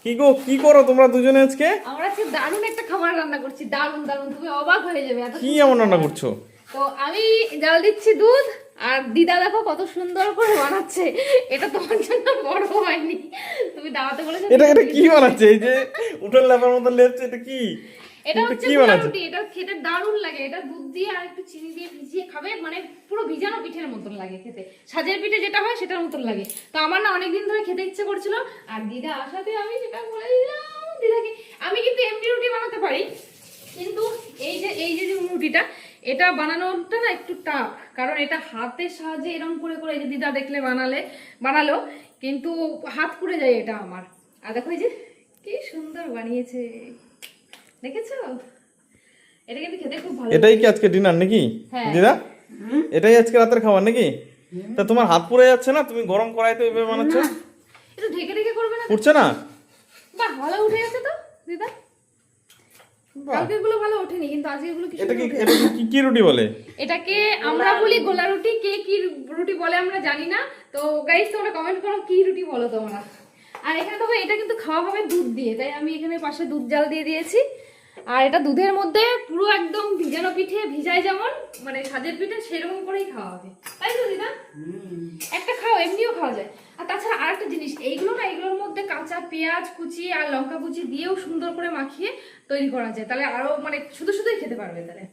কি গো, কি করো তোমরা দুজনে আজকে? আমরা আজকে দারুণ একটা খাবার রান্না করছি, দারুণ দারুণ, তুমি অবাক হয়ে যাবে এত কি সুন্দর এমন রান্না খাবার। করছো? তো আমি জাল দিচ্ছি দুধ, আর দিদা দেখো কত সুন্দর করে বানাচ্ছে। এটা তোমার জন্য বড় হয়নি, তুমি দাওয়াতে বলেছো। এটা এটা কি বানাচ্ছে? এই যে উঠোন লেপার মতো লেপছে, এটা কি? এটা এটা হচ্ছে কি গোলা বানাচ্ছে? রুটি, এটা খেতে দারুণ লাগে। এটা দুধ দিয়ে আর একটু চিনি দিয়ে ভিজিয়ে খাবে, মানে পুরো ভিজানো পিঠের মতন লাগে খেতে। সাজের পিঠে যেটা হয় সেটার মতন লাগে। তো আমার না অনেকদিন ধরে খেতে ইচ্ছে করছিল, আর দিদা আসাতে আমি সেটা বলে দিলাম দিদাকে। আমি কিন্তু এমনি রুটি বানাতে পারি, কিন্তু এই যে রুটিটা, এটা বানানোটা না একটু টাফ, কারণ এটা হাতের সাহায্যে এরকম করে করে, এই যে দিদা দেখলে বানালো, কিন্তু হাত পুড়ে যায় এটা আমার। আর দেখো এই যে কি সুন্দর বানিয়েছে, দেখেছো? এটা কিন্তু খেতে খুব ভালো। এটাই কি আজকে ডিনার নাকি হ্যাঁ। দিদা? এটাই আজকে রাতের খাবার নাকি? তা তোমার হাত পুড়ে যাচ্ছে না? তুমি গরম কড়াইতে এইভাবে বানাচ্ছো? একটু ঢেকে ঢেকে করবে না? পুড়ছে না? বাহ, ভালো উঠে গেছে তো দিদা। কালকে গুলো ভালো ওঠেনি, কিন্তু আজকে গুলো কি এটা সুন্দর কি উঠে এটা গেছে। কি কি রুটি বলে? এটাকে আমরা বলি গোলা রুটি, কে কি রুটি বলে আমরা জানি না। তো গাইস তোমরা কমেন্ট করো কি রুটি বলো তোমরা। আর এখানে দেখো এটা কিন্তু খাওয়া হবে দুধ দিয়ে, তাই আমি এখানে পাশে দুধ জাল দিয়ে দিয়েছি। আর এটা দুধের মধ্যে পুরো একদম ভিজানো পিঠে, ভিজায় যেমন মানে সাজের পিঠে, সেরকম করেই খাওয়া হবে, তাই তো দিদা? একটা খাও, এমনিও খাওয়া যায়। আর তাছাড়া আরেকটা জিনিস, এইগুলোর মধ্যে কাঁচা পেঁয়াজ কুচি আর লঙ্কা কুচি দিয়েও সুন্দর করে মাখিয়ে তৈরি করা যায়, তাহলে আরো মানে শুধু শুধুই খেতে পারবে তাহলে।